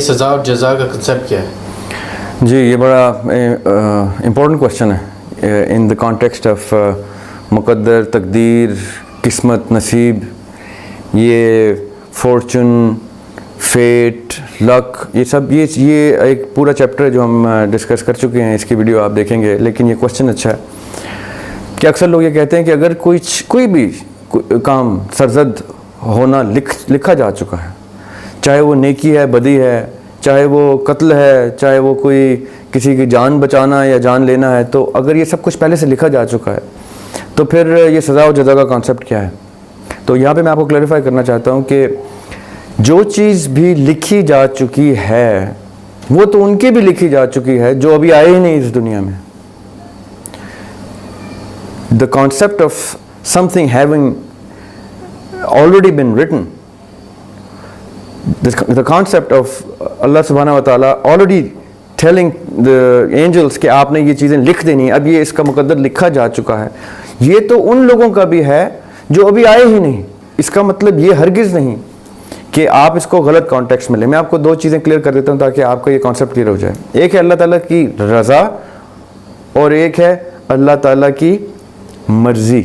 سزا اور جزا کا کنسیپٹ کیا ہے؟ جی یہ بڑا امپورٹنٹ کوشچن ہے ان دا کانٹیکسٹ آف مقدر، تقدیر، قسمت، نصیب، یہ فارچون، فیٹ، لک، یہ سب یہ ایک پورا چیپٹر ہے جو ہم ڈسکس کر چکے ہیں، اس کی ویڈیو آپ دیکھیں گے. لیکن یہ کوشچن اچھا ہے کہ اکثر لوگ یہ کہتے ہیں کہ اگر کوئی بھی کام سرزد ہونا لکھا جا چکا ہے، چاہے وہ نیکی ہے، بدی ہے، چاہے وہ قتل ہے، چاہے وہ کوئی کسی کی جان بچانا یا جان لینا ہے، تو اگر یہ سب کچھ پہلے سے لکھا جا چکا ہے تو پھر یہ سزا و جزا کا کانسیپٹ کیا ہے؟ تو یہاں پہ میں آپ کو کلیریفائی کرنا چاہتا ہوں کہ جو چیز بھی لکھی جا چکی ہے وہ تو ان کی بھی لکھی جا چکی ہے جو ابھی آئے ہی نہیں اس دنیا میں. The concept of something having already been written, the concept of Allah subhanahu wa ta'ala already telling the angels کہ آپ نے یہ چیزیں لکھ دینی، اب یہ اس کا مقدر لکھا جا چکا ہے، یہ تو ان لوگوں کا بھی ہے جو ابھی آئے ہی نہیں. اس کا مطلب یہ ہرگز نہیں کہ آپ اس کو غلط کانٹیکسٹ میں لیں. میں آپ کو دو چیزیں کلیئر کر دیتا ہوں تاکہ آپ کا یہ کانسیپٹ کلیئر ہو جائے. ایک ہے اللہ تعالیٰ کی رضا اور ایک ہے اللہ تعالیٰ کی مرضی.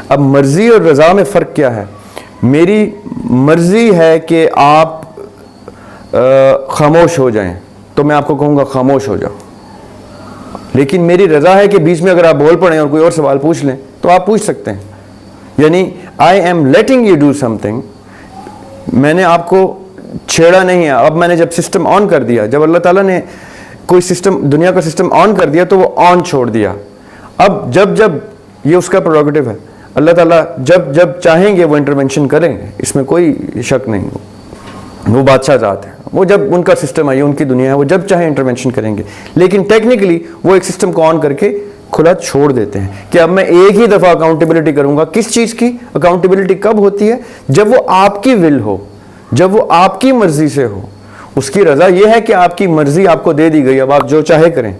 اب مرضی اور رضا میں فرق کیا ہے؟ میری مرضی ہے کہ آپ خاموش ہو جائیں تو میں آپ کو کہوں گا خاموش ہو جاؤ، لیکن میری رضا ہے کہ بیچ میں اگر آپ بول پڑیں اور کوئی اور سوال پوچھ لیں تو آپ پوچھ سکتے ہیں. یعنی I am letting you do some thing, میں نے آپ کو چھیڑا نہیں ہے. اب میں نے جب سسٹم آن کر دیا، جب اللہ تعالیٰ نے کوئی سسٹم، دنیا کا سسٹم آن کر دیا تو وہ آن چھوڑ دیا. اب جب یہ اس کا پروگیٹو ہے، اللہ تعالیٰ جب چاہیں گے وہ انٹرونشن کریں گے، اس میں کوئی شک نہیں. وہ بادشاہ ذات ہے، وہ جب ان کا سسٹم آئی، ان کی دنیا ہے، وہ جب چاہیں انٹرونشن کریں گے. لیکن ٹیکنیکلی وہ ایک سسٹم کو آن کر کے کھلا چھوڑ دیتے ہیں کہ اب میں ایک ہی دفعہ اکاؤنٹیبلٹی کروں گا. کس چیز کی اکاؤنٹیبلٹی کب ہوتی ہے؟ جب وہ آپ کی ول ہو، جب وہ آپ کی مرضی سے ہو. اس کی رضا یہ ہے کہ آپ کی مرضی آپ کو دے دی گئی، اب آپ جو چاہے کریں.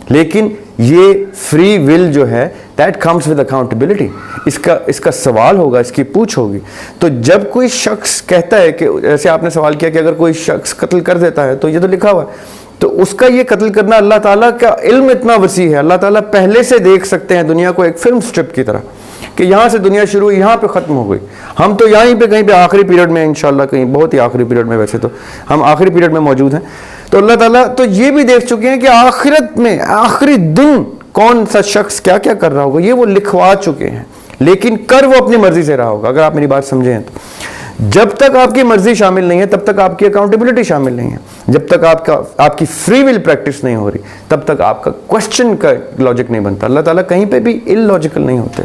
لیکن یہ فری ول جو ہے دیٹ کمز ود اکاؤنٹیبلٹی. اس کا سوال ہوگا، اس کی پوچھ ہوگی. تو جب کوئی شخص کہتا ہے کہ جیسے آپ نے سوال کیا کہ اگر کوئی شخص قتل کر دیتا ہے تو یہ تو لکھا ہوا ہے، تو اس کا یہ قتل کرنا، اللہ تعالیٰ کا علم اتنا وسیع ہے، اللہ تعالیٰ پہلے سے دیکھ سکتے ہیں دنیا کو ایک فلم سٹرپ کی طرح کہ یہاں سے دنیا شروع ہوئی، یہاں پہ ختم ہو گئی. ہم تو یہیں پہ کہیں پہ آخری پیریڈ میں انشاءاللہ، کہیں بہت ہی آخری پیریڈ میں، ویسے تو ہم آخری پیریڈ میں موجود ہیں. تو اللہ تعالیٰ تو یہ بھی دیکھ چکے ہیں کہ آخرت میں آخری دن کون سا شخص کیا کیا کر رہا ہوگا، یہ وہ لکھوا چکے ہیں. لیکن کر وہ اپنی مرضی سے رہا ہوگا. اگر آپ میری بات سمجھیں تو جب تک آپ کی مرضی شامل نہیں ہے تب تک آپ کی اکاؤنٹیبلٹی شامل نہیں ہے. جب تک آپ کی فری ول پریکٹس نہیں ہو رہی تب تک آپ کا کوشچن کا لاجک نہیں بنتا. اللہ تعالیٰ کہیں پہ بھی ان لاجیکل نہیں ہوتے.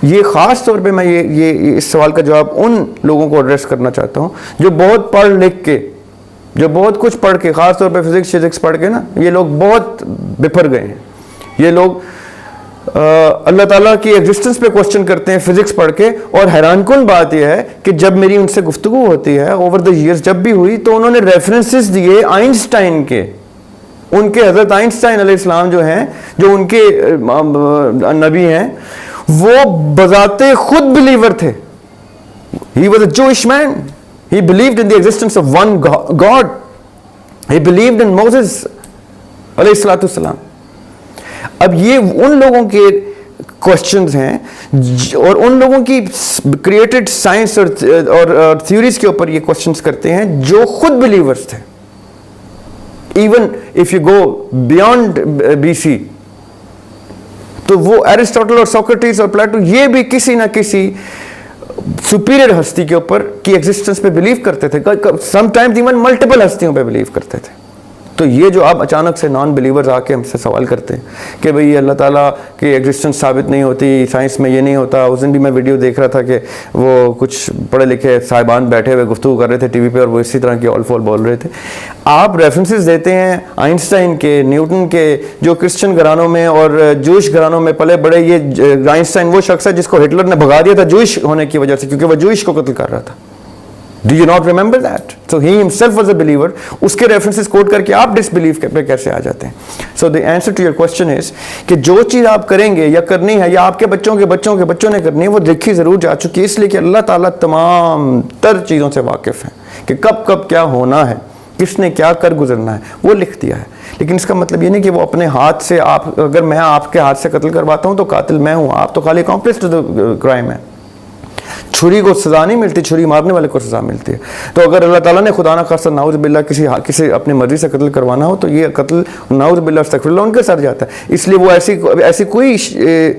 یہ خاص طور پہ میں یہ اس سوال کا جواب ان لوگوں کو ایڈریس کرنا چاہتا ہوں جو بہت پڑھ لکھ کے، جو بہت کچھ پڑھ کے، خاص طور پہ فزکس پڑھ کے نا، یہ لوگ بہت بپھر گئے ہیں. یہ لوگ اللہ تعالیٰ کی ایگزسٹنس پہ کوشچن کرتے ہیں فزکس پڑھ کے. اور حیران کن بات یہ ہے کہ جب میری ان سے گفتگو ہوتی ہے اوور دا ایئرز، جب بھی ہوئی، تو انہوں نے ریفرنسز دیے آئنسٹائن کے. ان کے حضرت آئنسٹائن علیہ السلام جو ہیں، جو ان کے نبی ہیں، وہ بذات خود بلیور تھے. He was a Jewish man. He believed in the existence of one God. He believed in Moses علیہ الصلوۃ والسلام. اب یہ ان لوگوں کے کوشچنز ہیں اور ان لوگوں کی کریٹڈ سائنس اور تھیوریز کے اوپر یہ کوشچنز کرتے ہیں جو خود بلیورز تھے. Even if you go beyond B C, تو وہ ایرسٹوٹل اور سوکریٹس اور پلیٹو، یہ بھی کسی نہ کسی سپیریئر ہستی کے اوپر کی ایگزسٹنس پہ بلیو کرتے تھے. سم ٹائمز ایون ملٹیپل ہستیوں پہ بلیو کرتے تھے. تو یہ جو اب اچانک سے نان بلیورز آ کے ہم سے سوال کرتے ہیں کہ بھئی اللہ تعالیٰ کی ایگزسٹنس ثابت نہیں ہوتی، سائنس میں یہ نہیں ہوتا. اس دن بھی میں ویڈیو دیکھ رہا تھا کہ وہ کچھ پڑھے لکھے صاحبان بیٹھے ہوئے گفتگو کر رہے تھے ٹی وی پہ، اور وہ اسی طرح کی آل فول بول رہے تھے. آپ ریفرنسز دیتے ہیں آئنسٹائن کے، نیوٹن کے، جو کرسچن گھرانوں میں اور جوئش گھرانوں میں پلے بڑے. یہ آئنسٹائن وہ شخص ہے جس کو ہٹلر نے بھگا دیا تھا جوئش ہونے کی وجہ سے، کیونکہ وہ جوئش کو قتل کر رہا تھا. Do you not remember that? So he himself was a believer. اس کے ریفرنسز کوٹ کر کے آپ ڈسبلیو پہ کیسے آ جاتے ہیں؟ So the answer to your question is کہ جو چیز آپ کریں گے یا کرنی ہے یا آپ کے بچوں کے بچوں کے بچوں نے کرنی ہے، وہ دیکھی ضرور جا چکی ہے، اس لیے کہ اللہ تعالیٰ تمام تر چیزوں سے واقف ہیں کہ کب کب کیا ہونا ہے، کس نے کیا کر گزرنا ہے وہ لکھ دیا ہے. لیکن اس کا مطلب یہ نہیں کہ وہ اپنے ہاتھ سے اگر میں آپ کے ہاتھ سے قتل کرواتا ہوں تو قاتل میں ہوں, آپ تو خالی اکمپلس ٹو دا کرائم ہے. چھری کو سزا نہیں ملتی, چھری مارنے والے کو سزا ملتی ہے. تو اگر اللہ تعالیٰ نے خدا نہ خواستہ نعوذ باللہ کسی اپنی مرضی سے قتل کروانا ہو تو یہ قتل نعوذ باللہ استغفر اللہ ان کے سر جاتا ہے. اس لیے وہ ایسی کوئی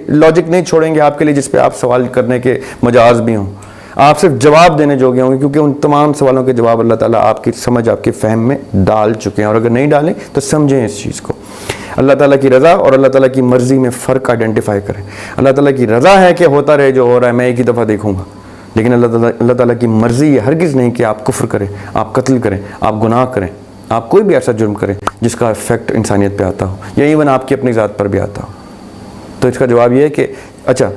لاجک نہیں چھوڑیں گے آپ کے لیے جس پہ آپ سوال کرنے کے مجاز بھی ہوں. آپ صرف جواب دینے جوگے ہوں گے, کیونکہ ان تمام سوالوں کے جواب اللہ تعالیٰ آپ کی سمجھ, آپ کی فہم میں ڈال چکے ہیں. اور اگر نہیں ڈالیں تو سمجھیں اس چیز کو. اللہ تعالیٰ کی رضا اور اللہ تعالیٰ کی مرضی میں فرق آئیڈینٹیفائی کریں. اللہ تعالیٰ کی رضا ہے کہ ہوتا رہے جو ہو رہا ہے, میں ایک ہی دفعہ دیکھوں گا. لیکن اللہ تعالیٰ کی مرضی یہ ہرگز نہیں کہ آپ کفر کریں, آپ قتل کریں, آپ گناہ کریں, آپ کوئی بھی ایسا جرم کریں جس کا افیکٹ انسانیت پہ آتا ہو یا ایون آپ کی اپنی ذات پر بھی آتا ہو. تو اس کا جواب یہ ہے کہ اچھا,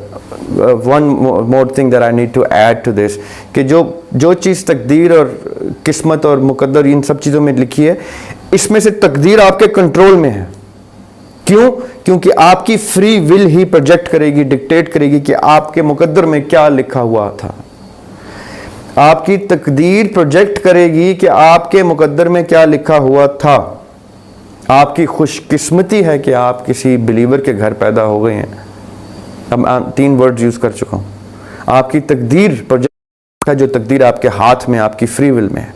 one more thing that I need to add to this, کہ جو چیز تقدیر اور قسمت اور مقدر ان سب چیزوں میں لکھی ہے, اس میں سے تقدیر آپ کے کنٹرول میں ہے. کیوں؟ کیونکہ آپ کی فری ول ہی پروجیکٹ کرے گی, ڈکٹیٹ کرے گی کہ آپ کے مقدر میں کیا لکھا ہوا تھا. آپ کی تقدیر پروجیکٹ کرے گی کہ آپ کے مقدر میں کیا لکھا ہوا تھا. آپ کی خوش قسمتی ہے کہ آپ کسی بلیور کے گھر پیدا ہو گئے ہیں. اب 3 ورڈز یوز کر چکا ہوں. آپ کی تقدیر پروجیکٹ ہے, جو تقدیر آپ کے ہاتھ میں, آپ کی فری ول میں ہے.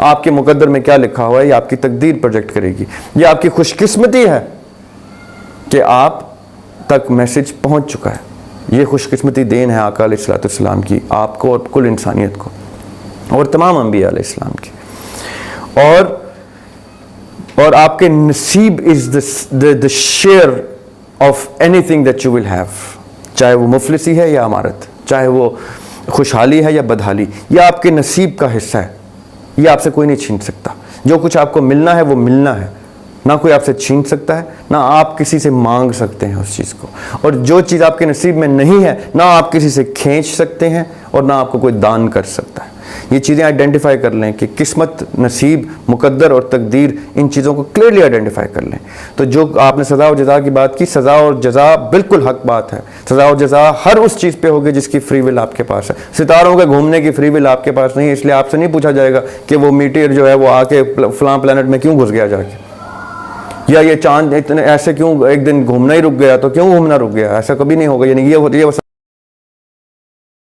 آپ کے مقدر میں کیا لکھا ہوا ہے یہ آپ کی تقدیر پروجیکٹ کرے گی. یہ آپ کی خوش قسمتی ہے کہ آپ تک میسج پہنچ چکا ہے. یہ خوش قسمتی دین ہے آقا علیہ الصلوۃ والسلام کی, آپ کو اور کل انسانیت کو اور تمام انبیاء علیہ السلام کی. اور آپ کے نصیب از the share of anything that you will have, چاہے وہ مفلسی ہے یا امارت, چاہے وہ خوشحالی ہے یا بدحالی, یہ آپ کے نصیب کا حصہ ہے. یہ آپ سے کوئی نہیں چھین سکتا. جو کچھ آپ کو ملنا ہے وہ ملنا ہے, نہ کوئی آپ سے چھین سکتا ہے, نہ آپ کسی سے مانگ سکتے ہیں اس چیز کو. اور جو چیز آپ کے نصیب میں نہیں ہے نہ آپ کسی سے کھینچ سکتے ہیں اور نہ آپ کو کوئی دان کر سکتا ہے. یہ چیزیں آئیڈینٹیفائی کر لیں کہ قسمت, نصیب, مقدر اور تقدیر, ان چیزوں کو کلیئرلی آئیڈینٹیفائی کر لیں. تو جو آپ نے سزا اور جزا کی بات کی, سزا اور جزا بالکل حق بات ہے. سزا اور جزا ہر اس چیز پہ ہوگی جس کی فری ول آپ کے پاس ہے. ستاروں کے گھومنے کی فری ول آپ کے پاس نہیں ہے, اس لیے آپ سے نہیں پوچھا جائے گا کہ وہ میٹیئر جو ہے وہ آ کے فلاں پلانٹ میں کیوں گھس گیا جا کے, یا یہ چاند اتنے ایسے کیوں ایک دن گھومنا ہی رک گیا, تو کیوں گھومنا رک گیا, ایسا کبھی نہیں ہوگا. یعنی یہ